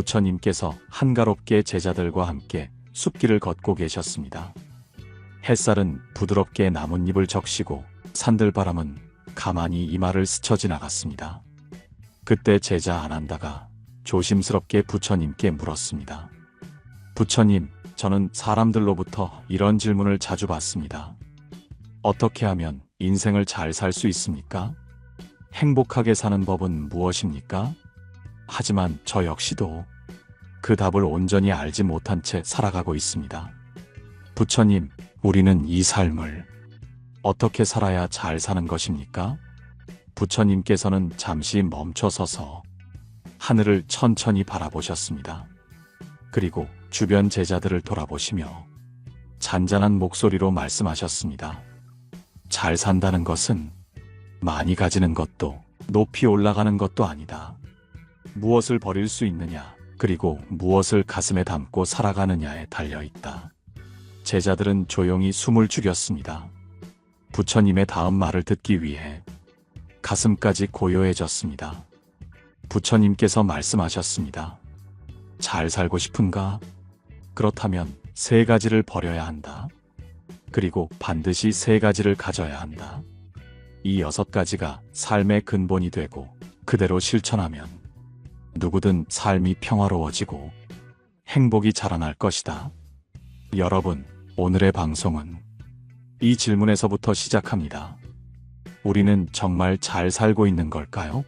부처님께서 한가롭게 제자들과 함께 숲길을 걷고 계셨습니다. 햇살은 부드럽게 나뭇잎을 적시고 산들바람은 가만히 이마를 스쳐 지나갔습니다. 그때 제자 아난다가 조심스럽게 부처님께 물었습니다. 부처님, 저는 사람들로부터 이런 질문을 자주 받습니다. 어떻게 하면 인생을 잘 살 수 있습니까? 행복하게 사는 법은 무엇입니까? 하지만 저 역시도 그 답을 온전히 알지 못한 채 살아가고 있습니다. 부처님, 우리는 이 삶을 어떻게 살아야 잘 사는 것입니까? 부처님께서는 잠시 멈춰서서 하늘을 천천히 바라보셨습니다. 그리고 주변 제자들을 돌아보시며 잔잔한 목소리로 말씀하셨습니다. 잘 산다는 것은 많이 가지는 것도 높이 올라가는 것도 아니다. 무엇을 버릴 수 있느냐, 그리고 무엇을 가슴에 담고 살아가느냐에 달려있다. 제자들은 조용히 숨을 죽였습니다. 부처님의 다음 말을 듣기 위해 가슴까지 고요해졌습니다. 부처님께서 말씀하셨습니다. 잘 살고 싶은가? 그렇다면 3가지를 버려야 한다. 그리고 반드시 3가지를 가져야 한다. 이 6가지가 삶의 근본이 되고 그대로 실천하면 누구든 삶이 평화로워지고 행복이 자라날 것이다. 여러분, 오늘의 방송은 이 질문에서부터 시작합니다. 우리는 정말 잘 살고 있는 걸까요?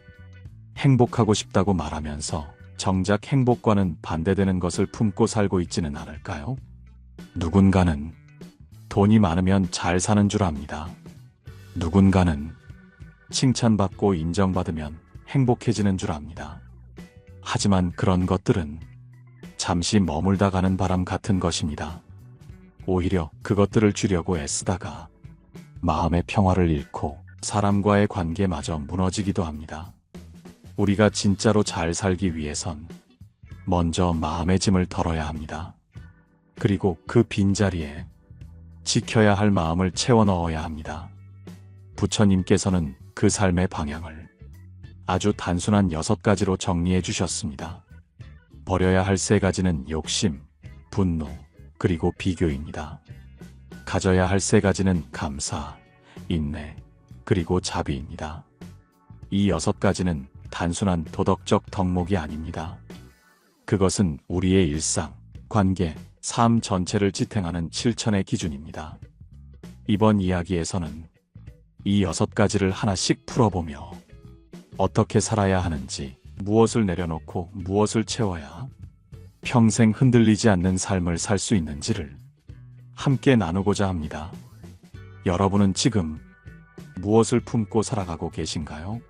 행복하고 싶다고 말하면서 정작 행복과는 반대되는 것을 품고 살고 있지는 않을까요? 누군가는 돈이 많으면 잘 사는 줄 압니다. 누군가는 칭찬받고 인정받으면 행복해지는 줄 압니다. 하지만 그런 것들은 잠시 머물다 가는 바람 같은 것입니다. 오히려 그것들을 주려고 애쓰다가 마음의 평화를 잃고 사람과의 관계마저 무너지기도 합니다. 우리가 진짜로 잘 살기 위해선 먼저 마음의 짐을 덜어야 합니다. 그리고 그 빈자리에 지켜야 할 마음을 채워 넣어야 합니다. 부처님께서는 그 삶의 방향을 아주 단순한 6가지로 정리해 주셨습니다. 버려야 할 3가지는 욕심, 분노, 그리고 비교입니다. 가져야 할 3가지는 감사, 인내, 그리고 자비입니다. 이 6가지는 단순한 도덕적 덕목이 아닙니다. 그것은 우리의 일상, 관계, 삶 전체를 지탱하는 실천의 기준입니다. 이번 이야기에서는 이 6가지를 하나씩 풀어보며 어떻게 살아야 하는지, 무엇을 내려놓고 무엇을 채워야 평생 흔들리지 않는 삶을 살 수 있는지를 함께 나누고자 합니다. 여러분은 지금 무엇을 품고 살아가고 계신가요?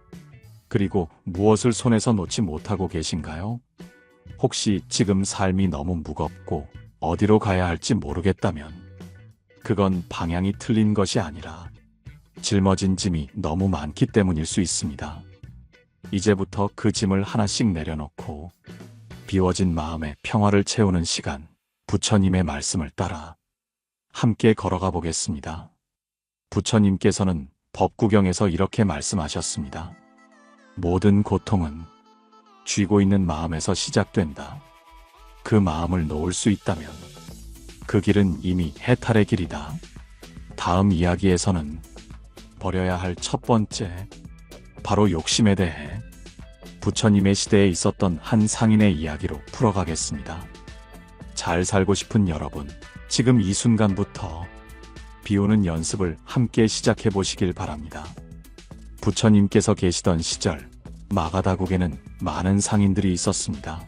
그리고 무엇을 손에서 놓지 못하고 계신가요? 혹시 지금 삶이 너무 무겁고 어디로 가야 할지 모르겠다면 그건 방향이 틀린 것이 아니라 짊어진 짐이 너무 많기 때문일 수 있습니다. 이제부터 그 짐을 하나씩 내려놓고 비워진 마음에 평화를 채우는 시간, 부처님의 말씀을 따라 함께 걸어가 보겠습니다. 부처님께서는 법구경에서 이렇게 말씀하셨습니다. 모든 고통은 쥐고 있는 마음에서 시작된다. 그 마음을 놓을 수 있다면 그 길은 이미 해탈의 길이다. 다음 이야기에서는 버려야 할 첫 번째, 바로 욕심에 대해 부처님의 시대에 있었던 한 상인의 이야기로 풀어가겠습니다. 잘 살고 싶은 여러분, 지금 이 순간부터 비우는 연습을 함께 시작해 보시길 바랍니다. 부처님께서 계시던 시절, 마가다국에는 많은 상인들이 있었습니다.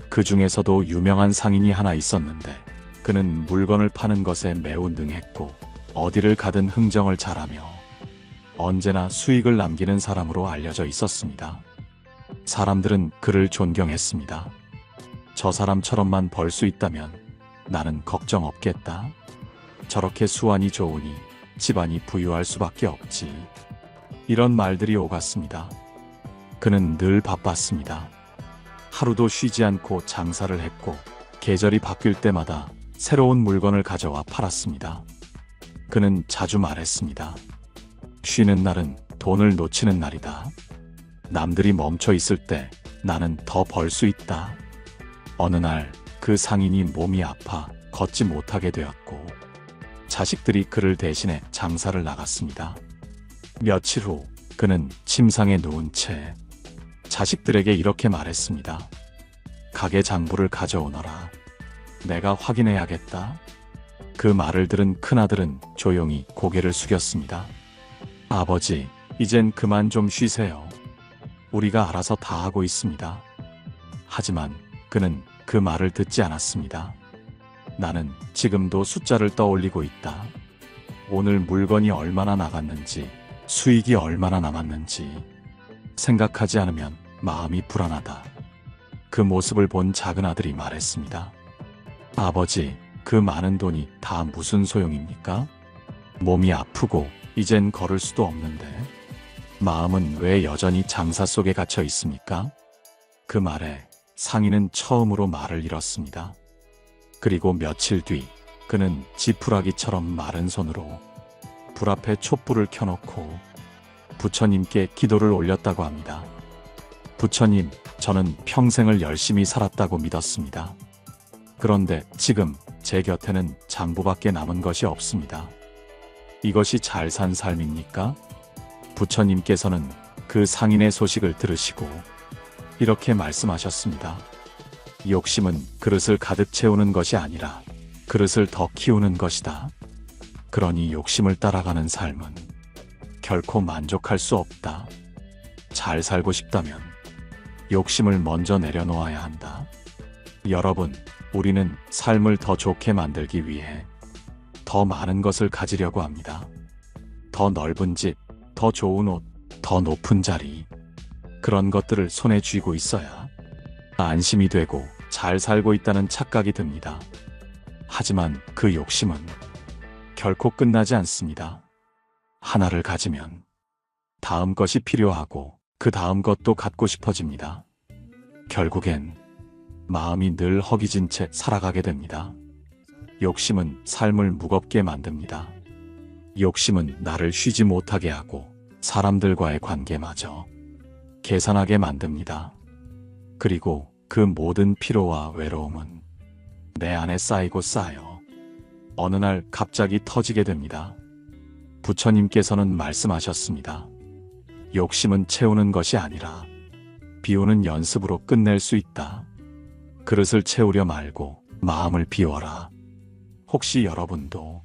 그 중에서도 유명한 상인이 하나 있었는데 그는 물건을 파는 것에 매우 능했고 어디를 가든 흥정을 잘하며 언제나 수익을 남기는 사람으로 알려져 있었습니다. 사람들은 그를 존경했습니다. 저 사람처럼만 벌 수 있다면 나는 걱정 없겠다. 저렇게 수완이 좋으니 집안이 부유할 수밖에 없지. 이런 말들이 오갔습니다. 그는 늘 바빴습니다. 하루도 쉬지 않고 장사를 했고 계절이 바뀔 때마다 새로운 물건을 가져와 팔았습니다. 그는 자주 말했습니다. 쉬는 날은 돈을 놓치는 날이다. 남들이 멈춰 있을 때 나는 더 벌 수 있다. 어느 날 그 상인이 몸이 아파 걷지 못하게 되었고 자식들이 그를 대신해 장사를 나갔습니다. 며칠 후 그는 침상에 누운 채 자식들에게 이렇게 말했습니다. 가게 장부를 가져오너라. 내가 확인해야겠다. 그 말을 들은 큰아들은 조용히 고개를 숙였습니다. 아버지, 이젠 그만 좀 쉬세요. 우리가 알아서 다 하고 있습니다. 하지만 그는 그 말을 듣지 않았습니다. 나는 지금도 숫자를 떠올리고 있다. 오늘 물건이 얼마나 나갔는지, 수익이 얼마나 남았는지 생각하지 않으면 마음이 불안하다. 그 모습을 본 작은 아들이 말했습니다. 아버지, 그 많은 돈이 다 무슨 소용입니까? 몸이 아프고 이젠 걸을 수도 없는데 마음은 왜 여전히 장사 속에 갇혀 있습니까? 그 말에 상인은 처음으로 말을 잃었습니다. 그리고 며칠 뒤 그는 지푸라기처럼 마른 손으로 불 앞에 촛불을 켜놓고 부처님께 기도를 올렸다고 합니다. 부처님, 저는 평생을 열심히 살았다고 믿었습니다. 그런데 지금 제 곁에는 장부밖에 남은 것이 없습니다. 이것이 잘 산 삶입니까? 부처님께서는 그 상인의 소식을 들으시고 이렇게 말씀하셨습니다. 욕심은 그릇을 가득 채우는 것이 아니라 그릇을 더 키우는 것이다. 그러니 욕심을 따라가는 삶은 결코 만족할 수 없다. 잘 살고 싶다면 욕심을 먼저 내려놓아야 한다. 여러분, 우리는 삶을 더 좋게 만들기 위해 더 많은 것을 가지려고 합니다. 더 넓은 집, 더 좋은 옷, 더 높은 자리. 그런 것들을 손에 쥐고 있어야 안심이 되고 잘 살고 있다는 착각이 듭니다. 하지만 그 욕심은 결코 끝나지 않습니다. 하나를 가지면 다음 것이 필요하고 그 다음 것도 갖고 싶어집니다. 결국엔 마음이 늘 허기진 채 살아가게 됩니다. 욕심은 삶을 무겁게 만듭니다. 욕심은 나를 쉬지 못하게 하고 사람들과의 관계마저 계산하게 만듭니다. 그리고 그 모든 피로와 외로움은 내 안에 쌓이고 쌓여 어느 날 갑자기 터지게 됩니다. 부처님께서는 말씀하셨습니다. 욕심은 채우는 것이 아니라 비우는 연습으로 끝낼 수 있다. 그릇을 채우려 말고 마음을 비워라. 혹시 여러분도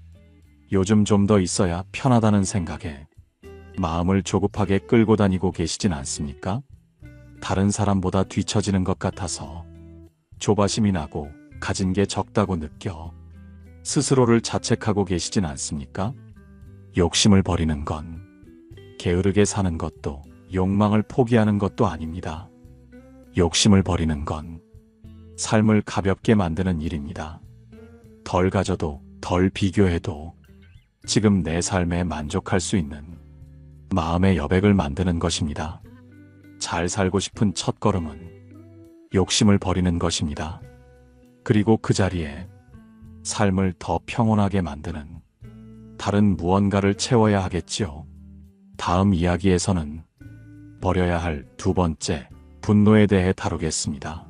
요즘 좀 더 있어야 편하다는 생각에 마음을 조급하게 끌고 다니고 계시진 않습니까? 다른 사람보다 뒤처지는 것 같아서 조바심이 나고 가진 게 적다고 느껴 스스로를 자책하고 계시진 않습니까? 욕심을 버리는 건 게으르게 사는 것도 욕망을 포기하는 것도 아닙니다. 욕심을 버리는 건 삶을 가볍게 만드는 일입니다. 덜 가져도 덜 비교해도 지금 내 삶에 만족할 수 있는 마음의 여백을 만드는 것입니다. 잘 살고 싶은 첫걸음은 욕심을 버리는 것입니다. 그리고 그 자리에 삶을 더 평온하게 만드는 다른 무언가를 채워야 하겠지요. 다음 이야기에서는 버려야 할 두 번째 분노에 대해 다루겠습니다.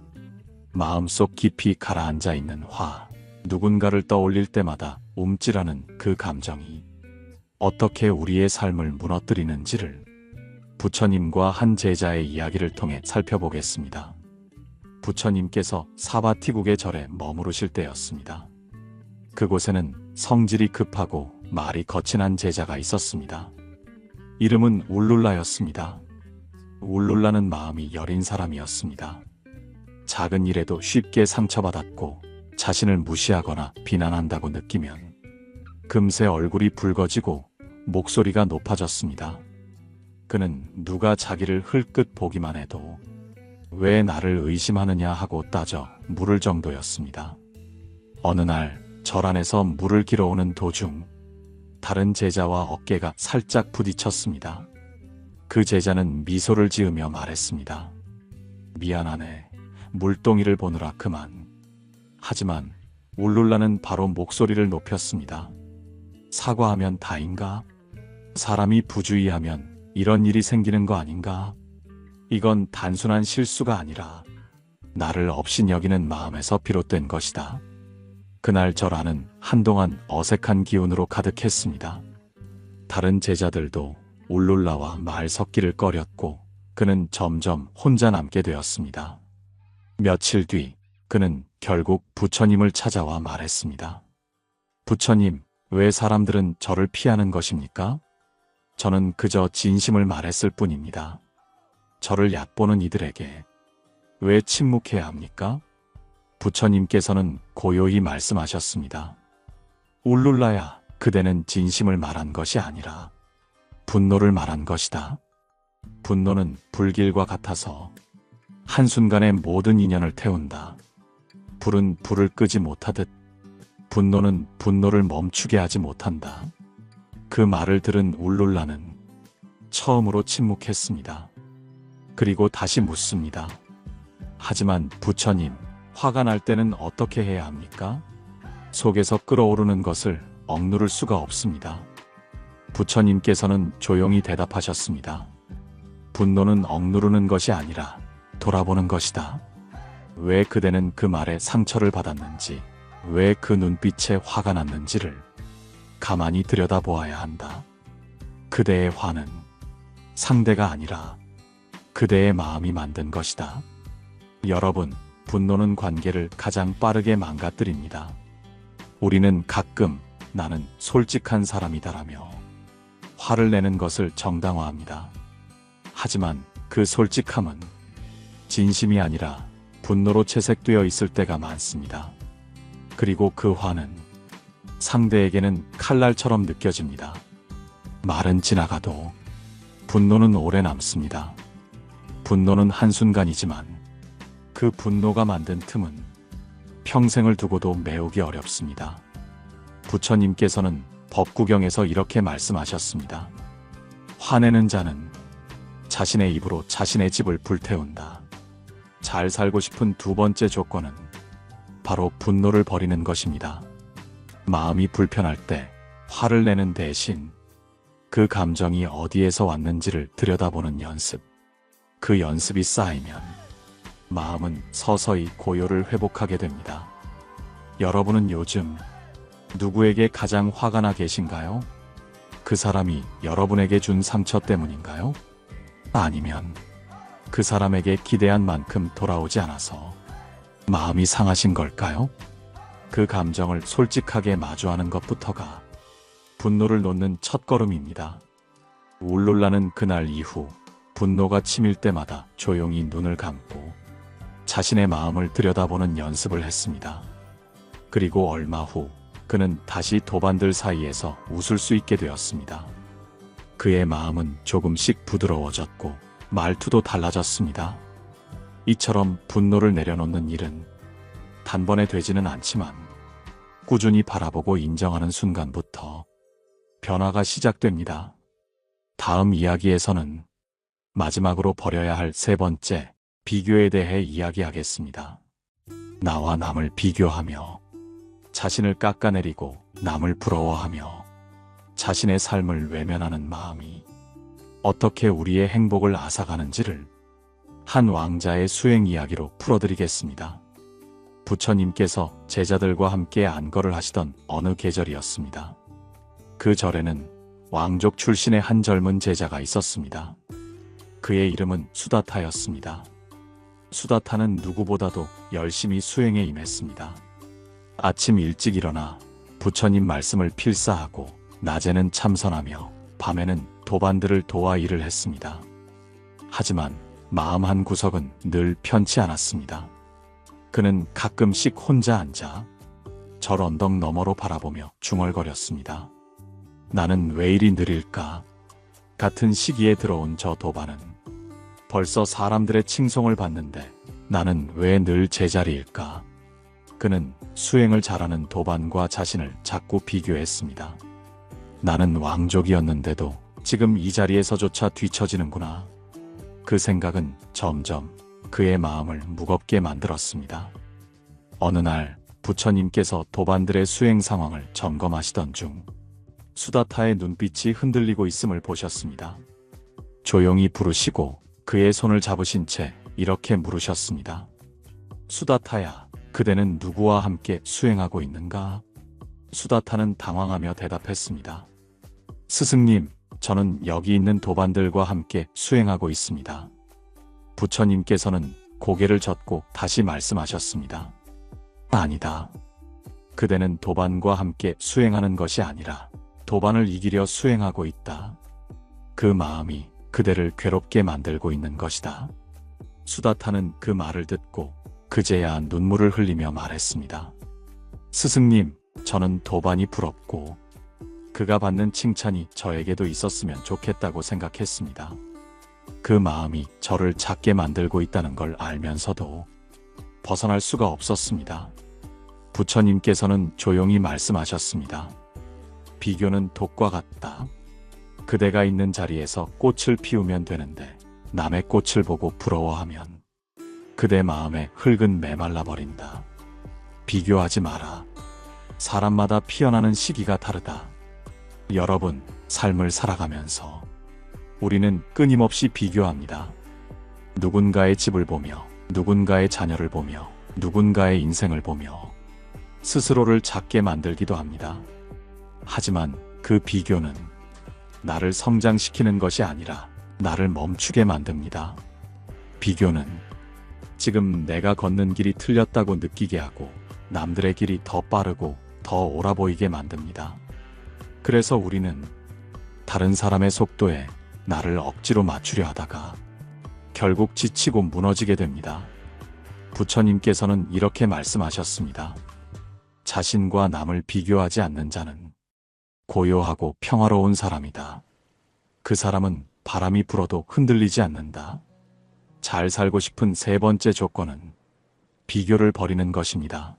마음속 깊이 가라앉아 있는 화, 누군가를 떠올릴 때마다 움찔하는 그 감정이 어떻게 우리의 삶을 무너뜨리는지를 부처님과 한 제자의 이야기를 통해 살펴보겠습니다. 부처님께서 사바티국의 절에 머무르실 때였습니다. 그곳에는 성질이 급하고 말이 거친 한 제자가 있었습니다. 이름은 울룰라였습니다. 울룰라는 마음이 여린 사람이었습니다. 작은 일에도 쉽게 상처받았고 자신을 무시하거나 비난한다고 느끼면 금세 얼굴이 붉어지고 목소리가 높아졌습니다. 그는 누가 자기를 흘끗 보기만 해도 왜 나를 의심하느냐 하고 따져 물을 정도였습니다. 어느 날 절 안에서 물을 길어오는 도중 다른 제자와 어깨가 살짝 부딪혔습니다. 그 제자는 미소를 지으며 말했습니다. 미안하네. 물동이를 보느라 그만. 하지만 울룰라는 바로 목소리를 높였습니다. 사과하면 다인가? 사람이 부주의하면 이런 일이 생기는 거 아닌가? 이건 단순한 실수가 아니라 나를 업신여기는 마음에서 비롯된 것이다. 그날 절 안은 한동안 어색한 기운으로 가득했습니다. 다른 제자들도 울룰라와 말 섞기를 꺼렸고 그는 점점 혼자 남게 되었습니다. 며칠 뒤 그는 결국 부처님을 찾아와 말했습니다. 부처님, 왜 사람들은 저를 피하는 것입니까? 저는 그저 진심을 말했을 뿐입니다. 저를 얕보는 이들에게 왜 침묵해야 합니까? 부처님께서는 고요히 말씀하셨습니다. 울룰라야, 그대는 진심을 말한 것이 아니라 분노를 말한 것이다. 분노는 불길과 같아서 한순간에 모든 인연을 태운다. 불은 불을 끄지 못하듯 분노는 분노를 멈추게 하지 못한다. 그 말을 들은 울룰라는 처음으로 침묵했습니다. 그리고 다시 묻습니다. 하지만 부처님, 화가 날 때는 어떻게 해야 합니까? 속에서 끓어오르는 것을 억누를 수가 없습니다. 부처님께서는 조용히 대답하셨습니다. 분노는 억누르는 것이 아니라 돌아보는 것이다. 왜 그대는 그 말에 상처를 받았는지, 왜 그 눈빛에 화가 났는지를 가만히 들여다보아야 한다. 그대의 화는 상대가 아니라 그대의 마음이 만든 것이다. 여러분, 분노는 관계를 가장 빠르게 망가뜨립니다. 우리는 가끔 나는 솔직한 사람이다라며 화를 내는 것을 정당화합니다. 하지만 그 솔직함은 진심이 아니라 분노로 채색되어 있을 때가 많습니다. 그리고 그 화는 상대에게는 칼날처럼 느껴집니다. 말은 지나가도 분노는 오래 남습니다. 분노는 한순간이지만 그 분노가 만든 틈은 평생을 두고도 메우기 어렵습니다. 부처님께서는 법구경에서 이렇게 말씀하셨습니다. 화내는 자는 자신의 입으로 자신의 집을 불태운다. 잘 살고 싶은 두 번째 조건은 바로 분노를 버리는 것입니다. 마음이 불편할 때 화를 내는 대신 그 감정이 어디에서 왔는지를 들여다보는 연습. 그 연습이 쌓이면 마음은 서서히 고요를 회복하게 됩니다. 여러분은 요즘 누구에게 가장 화가 나 계신가요? 그 사람이 여러분에게 준 상처 때문인가요? 아니면 그 사람에게 기대한 만큼 돌아오지 않아서 마음이 상하신 걸까요? 그 감정을 솔직하게 마주하는 것부터가 분노를 놓는 첫걸음입니다. 울룰라는 그날 이후 분노가 치밀 때마다 조용히 눈을 감고 자신의 마음을 들여다보는 연습을 했습니다. 그리고 얼마 후 그는 다시 도반들 사이에서 웃을 수 있게 되었습니다. 그의 마음은 조금씩 부드러워졌고 말투도 달라졌습니다. 이처럼 분노를 내려놓는 일은 단번에 되지는 않지만 꾸준히 바라보고 인정하는 순간부터 변화가 시작됩니다. 다음 이야기에서는 마지막으로 버려야 할 세 번째 비교에 대해 이야기하겠습니다. 나와 남을 비교하며 자신을 깎아내리고 남을 부러워하며 자신의 삶을 외면하는 마음이 어떻게 우리의 행복을 앗아가는지를 한 왕자의 수행 이야기로 풀어드리겠습니다. 부처님께서 제자들과 함께 안거를 하시던 어느 계절이었습니다. 그 절에는 왕족 출신의 한 젊은 제자가 있었습니다. 그의 이름은 수다타였습니다. 수다타는 누구보다도 열심히 수행에 임했습니다. 아침 일찍 일어나 부처님 말씀을 필사하고 낮에는 참선하며 밤에는 도반들을 도와 일을 했습니다. 하지만 마음 한 구석은 늘 편치 않았습니다. 그는 가끔씩 혼자 앉아 절 언덕 너머로 바라보며 중얼거렸습니다. 나는 왜 이리 느릴까? 같은 시기에 들어온 저 도반은 벌써 사람들의 칭송을 받는데 나는 왜 늘 제자리일까? 그는 수행을 잘하는 도반과 자신을 자꾸 비교했습니다. 나는 왕족이었는데도 지금 이 자리에서조차 뒤처지는구나. 그 생각은 점점 그의 마음을 무겁게 만들었습니다. 어느 날 부처님께서 도반들의 수행 상황을 점검하시던 중 수다타의 눈빛이 흔들리고 있음을 보셨습니다. 조용히 부르시고 그의 손을 잡으신 채 이렇게 물으셨습니다. 수다타야, 그대는 누구와 함께 수행하고 있는가? 수다타는 당황하며 대답했습니다. 스승님, 저는 여기 있는 도반들과 함께 수행하고 있습니다. 부처님께서는 고개를 젓고 다시 말씀하셨습니다. 아니다. 그대는 도반과 함께 수행하는 것이 아니라 도반을 이기려 수행하고 있다. 그 마음이 그대를 괴롭게 만들고 있는 것이다. 수다타는 그 말을 듣고 그제야 눈물을 흘리며 말했습니다. 스승님, 저는 도반이 부럽고 그가 받는 칭찬이 저에게도 있었으면 좋겠다고 생각했습니다. 그 마음이 저를 작게 만들고 있다는 걸 알면서도 벗어날 수가 없었습니다. 부처님께서는 조용히 말씀하셨습니다. 비교는 독과 같다. 그대가 있는 자리에서 꽃을 피우면 되는데 남의 꽃을 보고 부러워하면 그대 마음에 흙은 메말라 버린다. 비교하지 마라. 사람마다 피어나는 시기가 다르다. 여러분, 삶을 살아가면서 우리는 끊임없이 비교합니다. 누군가의 집을 보며, 누군가의 자녀를 보며, 누군가의 인생을 보며 스스로를 작게 만들기도 합니다. 하지만 그 비교는 나를 성장시키는 것이 아니라 나를 멈추게 만듭니다. 비교는 지금 내가 걷는 길이 틀렸다고 느끼게 하고 남들의 길이 더 빠르고 더 옳아 보이게 만듭니다. 그래서 우리는 다른 사람의 속도에 나를 억지로 맞추려 하다가 결국 지치고 무너지게 됩니다. 부처님께서는 이렇게 말씀하셨습니다. 자신과 남을 비교하지 않는 자는 고요하고 평화로운 사람이다. 그 사람은 바람이 불어도 흔들리지 않는다. 잘 살고 싶은 세 번째 조건은 비교를 버리는 것입니다.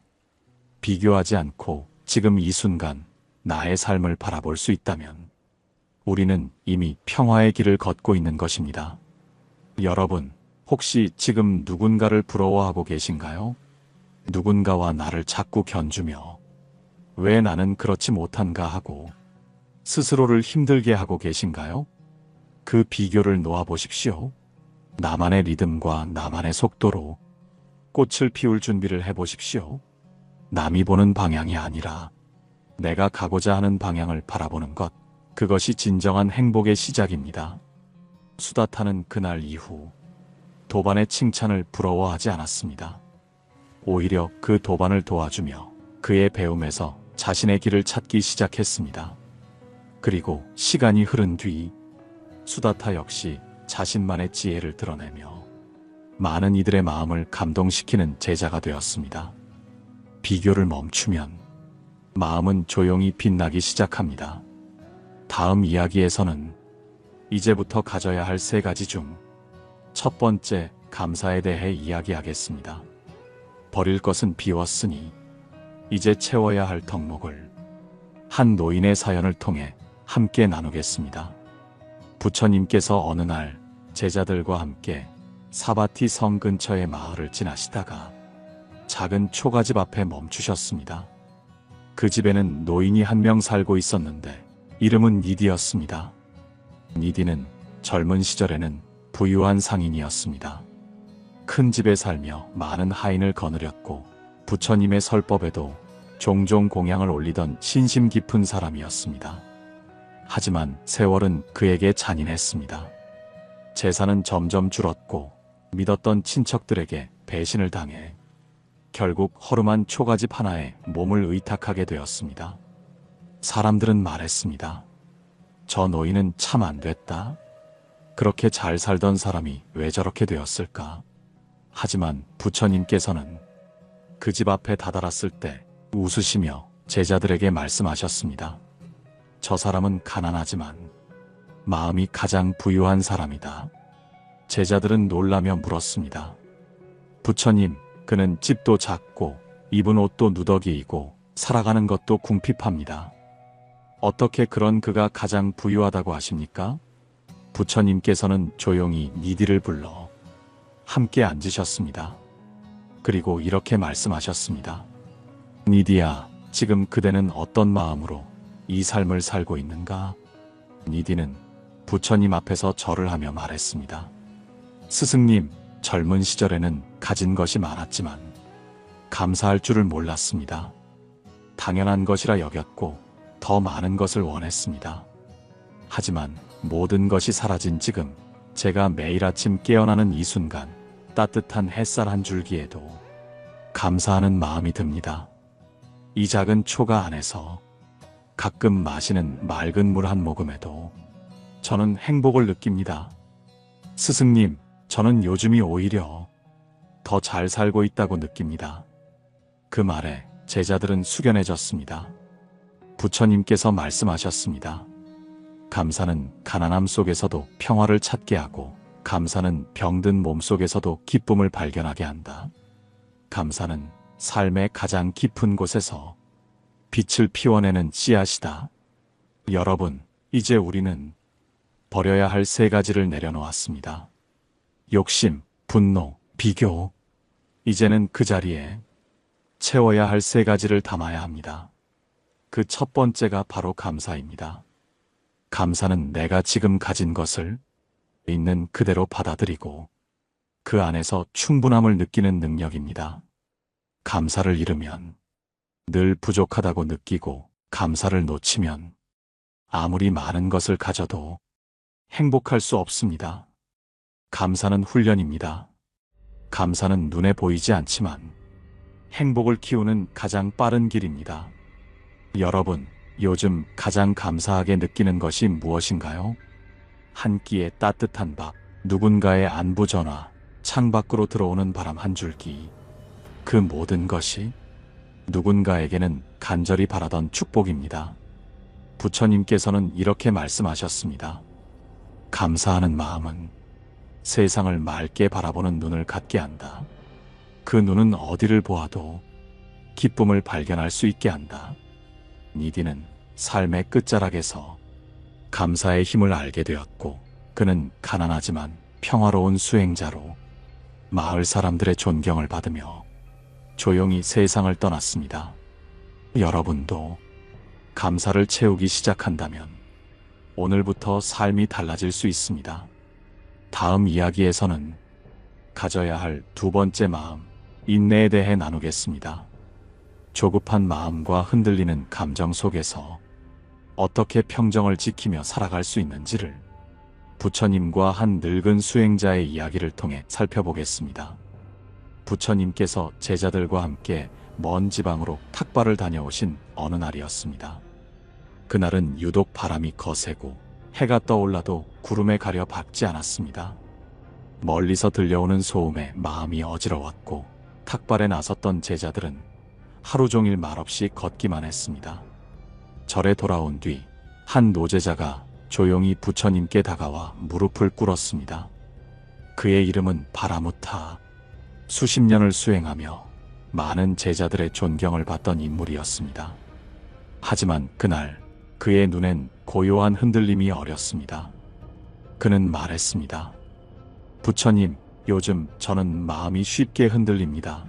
비교하지 않고 지금 이 순간 나의 삶을 바라볼 수 있다면 우리는 이미 평화의 길을 걷고 있는 것입니다. 여러분, 혹시 지금 누군가를 부러워하고 계신가요? 누군가와 나를 자꾸 견주며 왜 나는 그렇지 못한가 하고 스스로를 힘들게 하고 계신가요? 그 비교를 놓아보십시오. 나만의 리듬과 나만의 속도로 꽃을 피울 준비를 해보십시오. 남이 보는 방향이 아니라 내가 가고자 하는 방향을 바라보는 것, 그것이 진정한 행복의 시작입니다. 수다타는 그날 이후 도반의 칭찬을 부러워하지 않았습니다. 오히려 그 도반을 도와주며 그의 배움에서 자신의 길을 찾기 시작했습니다. 그리고 시간이 흐른 뒤 수다타 역시 자신만의 지혜를 드러내며 많은 이들의 마음을 감동시키는 제자가 되었습니다. 비교를 멈추면 마음은 조용히 빛나기 시작합니다. 다음 이야기에서는 이제부터 가져야 할 3가지 중 첫 번째, 감사에 대해 이야기하겠습니다. 버릴 것은 비웠으니 이제 채워야 할 덕목을 한 노인의 사연을 통해 함께 나누겠습니다. 부처님께서 어느 날 제자들과 함께 사바티 성 근처의 마을을 지나시다가 작은 초가집 앞에 멈추셨습니다. 그 집에는 노인이 한 명 살고 있었는데 이름은 니디였습니다. 니디는 젊은 시절에는 부유한 상인이었습니다. 큰 집에 살며 많은 하인을 거느렸고 부처님의 설법에도 종종 공양을 올리던 신심 깊은 사람이었습니다. 하지만 세월은 그에게 잔인했습니다. 재산은 점점 줄었고 믿었던 친척들에게 배신을 당해 결국 허름한 초가집 하나에 몸을 의탁하게 되었습니다. 사람들은 말했습니다. 저 노인은 참 안 됐다. 그렇게 잘 살던 사람이 왜 저렇게 되었을까? 하지만 부처님께서는 그 집 앞에 다다랐을 때 웃으시며 제자들에게 말씀하셨습니다. 저 사람은 가난하지만 마음이 가장 부유한 사람이다. 제자들은 놀라며 물었습니다. 부처님, 그는 집도 작고 입은 옷도 누더기이고 살아가는 것도 궁핍합니다. 어떻게 그런 그가 가장 부유하다고 하십니까? 부처님께서는 조용히 니디를 불러 함께 앉으셨습니다. 그리고 이렇게 말씀하셨습니다. 니디야, 지금 그대는 어떤 마음으로 이 삶을 살고 있는가? 니디는 부처님 앞에서 절을 하며 말했습니다. 스승님, 젊은 시절에는 가진 것이 많았지만 감사할 줄을 몰랐습니다. 당연한 것이라 여겼고 더 많은 것을 원했습니다. 하지만 모든 것이 사라진 지금 제가 매일 아침 깨어나는 이 순간 따뜻한 햇살 한 줄기에도 감사하는 마음이 듭니다. 이 작은 초가 안에서 가끔 마시는 맑은 물 한 모금에도 저는 행복을 느낍니다. 스승님, 저는 요즘이 오히려 더 잘 살고 있다고 느낍니다. 그 말에 제자들은 숙연해졌습니다. 부처님께서 말씀하셨습니다. 감사는 가난함 속에서도 평화를 찾게 하고 감사는 병든 몸 속에서도 기쁨을 발견하게 한다. 감사는 삶의 가장 깊은 곳에서 빛을 피워내는 씨앗이다. 여러분, 이제 우리는 버려야 할 세 가지를 내려놓았습니다. 욕심, 분노, 비교. 이제는 그 자리에 채워야 할 세 가지를 담아야 합니다. 그 첫 번째가 바로 감사입니다. 감사는 내가 지금 가진 것을 있는 그대로 받아들이고 그 안에서 충분함을 느끼는 능력입니다. 감사를 잃으면 늘 부족하다고 느끼고 감사를 놓치면 아무리 많은 것을 가져도 행복할 수 없습니다. 감사는 훈련입니다. 감사는 눈에 보이지 않지만 행복을 키우는 가장 빠른 길입니다. 여러분, 요즘 가장 감사하게 느끼는 것이 무엇인가요? 한 끼의 따뜻한 밥, 누군가의 안부 전화, 창밖으로 들어오는 바람 한 줄기. 그 모든 것이 누군가에게는 간절히 바라던 축복입니다. 부처님께서는 이렇게 말씀하셨습니다. 감사하는 마음은 세상을 맑게 바라보는 눈을 갖게 한다. 그 눈은 어디를 보아도 기쁨을 발견할 수 있게 한다. 니디는 삶의 끝자락에서 감사의 힘을 알게 되었고 그는 가난하지만 평화로운 수행자로 마을 사람들의 존경을 받으며 조용히 세상을 떠났습니다. 여러분도 감사를 채우기 시작한다면 오늘부터 삶이 달라질 수 있습니다. 다음 이야기에서는 가져야 할 두 번째 마음, 인내에 대해 나누겠습니다. 조급한 마음과 흔들리는 감정 속에서 어떻게 평정을 지키며 살아갈 수 있는지를 부처님과 한 늙은 수행자의 이야기를 통해 살펴보겠습니다. 부처님께서 제자들과 함께 먼 지방으로 탁발을 다녀오신 어느 날이었습니다. 그날은 유독 바람이 거세고 해가 떠올라도 구름에 가려 밝지 않았습니다. 멀리서 들려오는 소음에 마음이 어지러웠고 탁발에 나섰던 제자들은 하루 종일 말없이 걷기만 했습니다. 절에 돌아온 뒤 한 노제자가 조용히 부처님께 다가와 무릎을 꿇었습니다. 그의 이름은 바라무타. 수십 년을 수행하며 많은 제자들의 존경을 받던 인물이었습니다. 하지만 그날 그의 눈엔 고요한 흔들림이 어렸습니다. 그는 말했습니다. 부처님, 요즘 저는 마음이 쉽게 흔들립니다.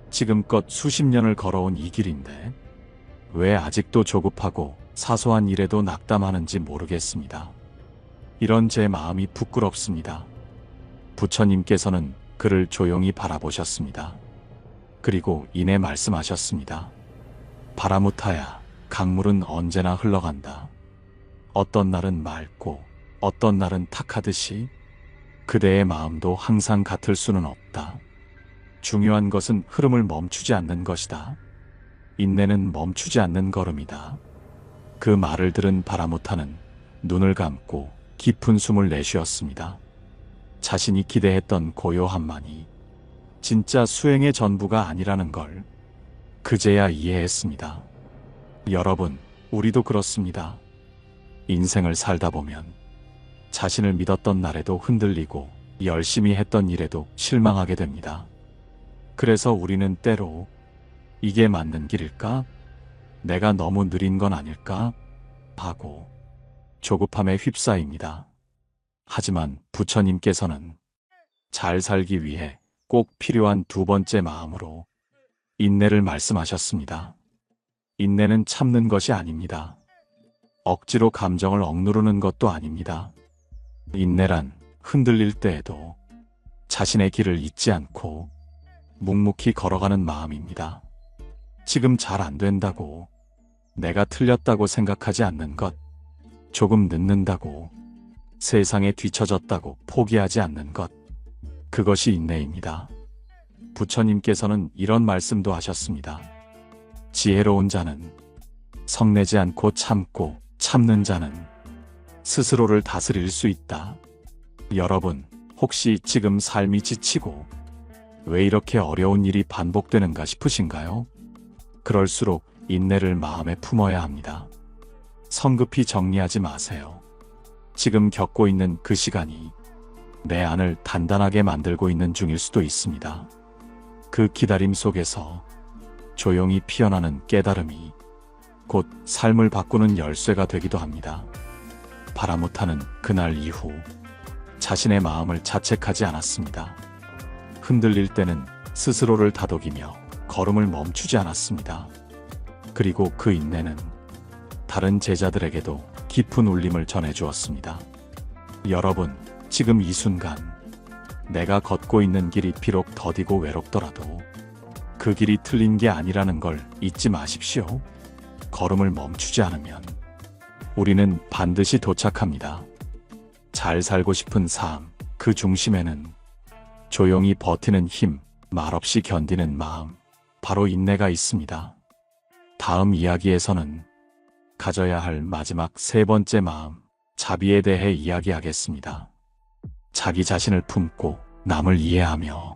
지금껏 수십 년을 걸어온 이 길인데 왜 아직도 조급하고 사소한 일에도 낙담하는지 모르겠습니다. 이런 제 마음이 부끄럽습니다. 부처님께서는 그를 조용히 바라보셨습니다. 그리고 이내 말씀하셨습니다. 바라무타야, 강물은 언제나 흘러간다. 어떤 날은 맑고 어떤 날은 탁하듯이 그대의 마음도 항상 같을 수는 없다. 중요한 것은 흐름을 멈추지 않는 것이다. 인내는 멈추지 않는 걸음이다. 그 말을 들은 바라무타는 눈을 감고 깊은 숨을 내쉬었습니다. 자신이 기대했던 고요함만이 진짜 수행의 전부가 아니라는 걸 그제야 이해했습니다. 여러분, 우리도 그렇습니다. 인생을 살다 보면 자신을 믿었던 날에도 흔들리고 열심히 했던 일에도 실망하게 됩니다. 그래서 우리는 때로 이게 맞는 길일까? 내가 너무 느린 건 아닐까? 하고 조급함에 휩싸입니다. 하지만 부처님께서는 잘 살기 위해 꼭 필요한 두 번째 마음으로 인내를 말씀하셨습니다. 인내는 참는 것이 아닙니다. 억지로 감정을 억누르는 것도 아닙니다. 인내란 흔들릴 때에도 자신의 길을 잊지 않고 묵묵히 걸어가는 마음입니다. 지금 잘 안 된다고, 내가 틀렸다고 생각하지 않는 것, 조금 늦는다고, 세상에 뒤처졌다고 포기하지 않는 것, 그것이 인내입니다. 부처님께서는 이런 말씀도 하셨습니다. 지혜로운 자는 성내지 않고 참고, 참는 자는 스스로를 다스릴 수 있다. 여러분, 혹시 지금 삶이 지치고 왜 이렇게 어려운 일이 반복되는가 싶으신가요? 그럴수록 인내를 마음에 품어야 합니다. 성급히 정리하지 마세요. 지금 겪고 있는 그 시간이 내 안을 단단하게 만들고 있는 중일 수도 있습니다. 그 기다림 속에서 조용히 피어나는 깨달음이 곧 삶을 바꾸는 열쇠가 되기도 합니다. 바라무타는 그날 이후 자신의 마음을 자책하지 않았습니다. 흔들릴 때는 스스로를 다독이며 걸음을 멈추지 않았습니다. 그리고 그 인내는 다른 제자들에게도 깊은 울림을 전해주었습니다. 여러분, 지금 이 순간 내가 걷고 있는 길이 비록 더디고 외롭더라도 그 길이 틀린 게 아니라는 걸 잊지 마십시오. 걸음을 멈추지 않으면 우리는 반드시 도착합니다. 잘 살고 싶은 삶, 그 중심에는 조용히 버티는 힘, 말없이 견디는 마음, 바로 인내가 있습니다. 다음 이야기에서는 가져야 할 마지막 세 번째 마음, 자비에 대해 이야기하겠습니다. 자기 자신을 품고 남을 이해하며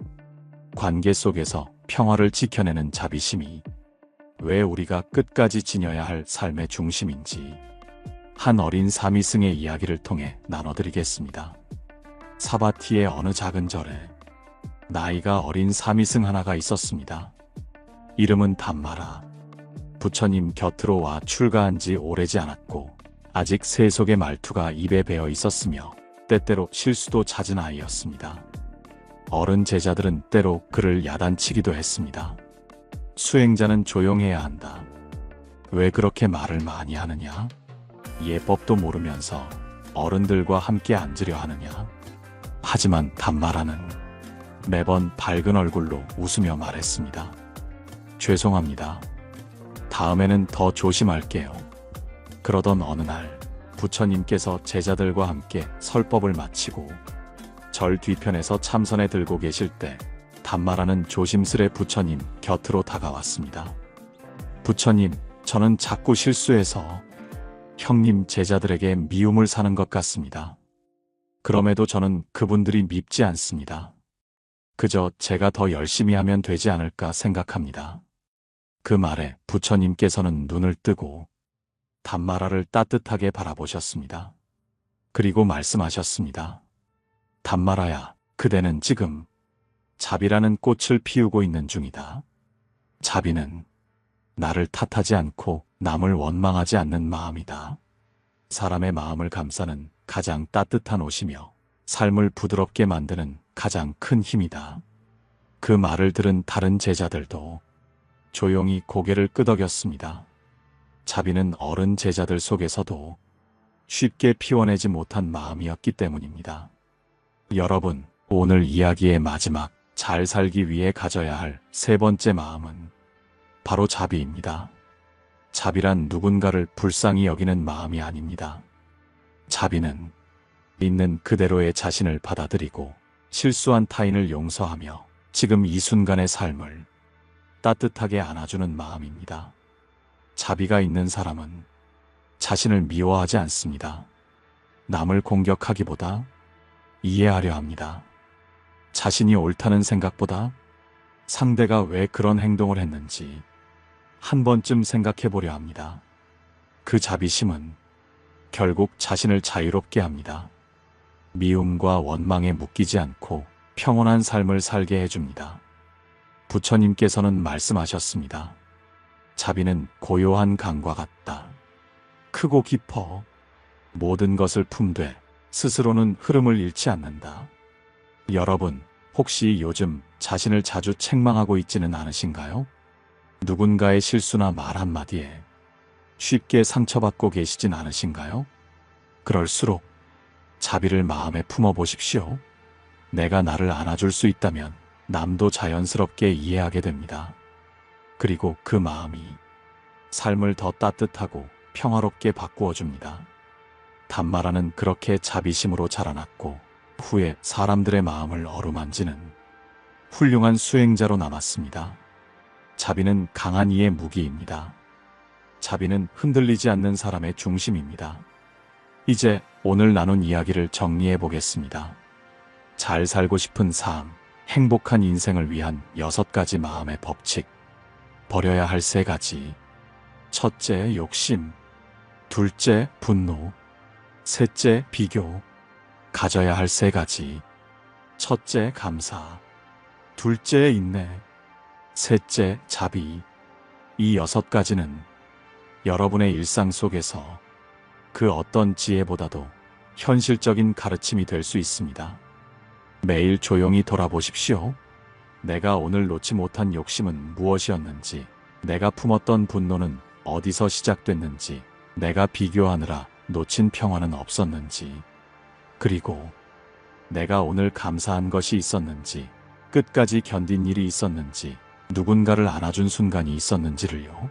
관계 속에서 평화를 지켜내는 자비심이 왜 우리가 끝까지 지녀야 할 삶의 중심인지 한 어린 사미승의 이야기를 통해 나눠드리겠습니다. 사바티의 어느 작은 절에 나이가 어린 사미승 하나가 있었습니다. 이름은 담마라. 부처님 곁으로 와 출가한 지 오래지 않았고 아직 세속의 말투가 입에 배어 있었으며 때때로 실수도 잦은 아이였습니다. 어른 제자들은 때로 그를 야단치기도 했습니다. 수행자는 조용해야 한다. 왜 그렇게 말을 많이 하느냐? 예법도 모르면서 어른들과 함께 앉으려 하느냐? 하지만 담마라는 매번 밝은 얼굴로 웃으며 말했습니다. 죄송합니다. 다음에는 더 조심할게요. 그러던 어느 날 부처님께서 제자들과 함께 설법을 마치고 절 뒤편에서 참선에 들고 계실 때 담마라는 조심스레 부처님 곁으로 다가왔습니다. 부처님, 저는 자꾸 실수해서 형님 제자들에게 미움을 사는 것 같습니다. 그럼에도 저는 그분들이 밉지 않습니다. 그저 제가 더 열심히 하면 되지 않을까 생각합니다. 그 말에 부처님께서는 눈을 뜨고 담마라를 따뜻하게 바라보셨습니다. 그리고 말씀하셨습니다. 담마라야, 그대는 지금 자비라는 꽃을 피우고 있는 중이다. 자비는 나를 탓하지 않고 남을 원망하지 않는 마음이다. 사람의 마음을 감싸는 가장 따뜻한 옷이며 삶을 부드럽게 만드는 가장 큰 힘이다. 그 말을 들은 다른 제자들도 조용히 고개를 끄덕였습니다. 자비는 어른 제자들 속에서도 쉽게 피워내지 못한 마음이었기 때문입니다. 여러분, 오늘 이야기의 마지막, 잘 살기 위해 가져야 할 세 번째 마음은 바로 자비입니다. 자비란 누군가를 불쌍히 여기는 마음이 아닙니다. 자비는 있는 그대로의 자신을 받아들이고 실수한 타인을 용서하며 지금 이 순간의 삶을 따뜻하게 안아주는 마음입니다. 자비가 있는 사람은 자신을 미워하지 않습니다. 남을 공격하기보다 이해하려 합니다. 자신이 옳다는 생각보다 상대가 왜 그런 행동을 했는지 한 번쯤 생각해 보려 합니다. 그 자비심은 결국 자신을 자유롭게 합니다. 미움과 원망에 묶이지 않고 평온한 삶을 살게 해줍니다. 부처님께서는 말씀하셨습니다. 자비는 고요한 강과 같다. 크고 깊어 모든 것을 품되 스스로는 흐름을 잃지 않는다. 여러분, 혹시 요즘 자신을 자주 책망하고 있지는 않으신가요? 누군가의 실수나 말 한마디에 쉽게 상처받고 계시진 않으신가요? 그럴수록 자비를 마음에 품어보십시오. 내가 나를 안아줄 수 있다면 남도 자연스럽게 이해하게 됩니다. 그리고 그 마음이 삶을 더 따뜻하고 평화롭게 바꾸어 줍니다. 단마라는 그렇게 자비심으로 자라났고 후에 사람들의 마음을 어루만지는 훌륭한 수행자로 남았습니다. 자비는 강한 이의 무기입니다. 자비는 흔들리지 않는 사람의 중심입니다. 이제 오늘 나눈 이야기를 정리해 보겠습니다. 잘 살고 싶은 삶, 행복한 인생을 위한 6가지 마음의 법칙, 버려야 할 3가지. 첫째, 욕심. 둘째, 분노. 셋째, 비교. 가져야 할 3가지. 첫째, 감사. 둘째, 인내. 셋째, 자비. 이 6가지는 여러분의 일상 속에서 그 어떤 지혜보다도 현실적인 가르침이 될 수 있습니다. 매일 조용히 돌아보십시오. 내가 오늘 놓지 못한 욕심은 무엇이었는지, 내가 품었던 분노는 어디서 시작됐는지, 내가 비교하느라 놓친 평화는 없었는지, 그리고 내가 오늘 감사한 것이 있었는지, 끝까지 견딘 일이 있었는지, 누군가를 안아준 순간이 있었는지를요.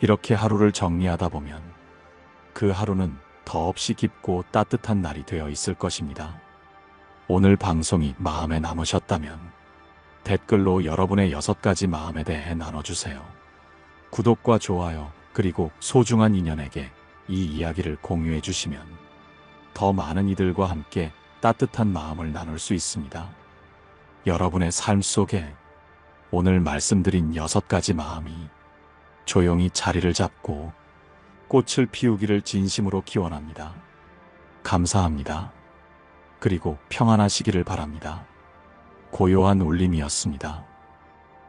이렇게 하루를 정리하다 보면 그 하루는 더없이 깊고 따뜻한 날이 되어 있을 것입니다. 오늘 방송이 마음에 남으셨다면 댓글로 여러분의 6가지 마음에 대해 나눠주세요. 구독과 좋아요, 그리고 소중한 인연에게 이 이야기를 공유해 주시면 더 많은 이들과 함께 따뜻한 마음을 나눌 수 있습니다. 여러분의 삶 속에 오늘 말씀드린 6가지 마음이 조용히 자리를 잡고 꽃을 피우기를 진심으로 기원합니다. 감사합니다. 그리고 평안하시기를 바랍니다. 고요한 울림이었습니다.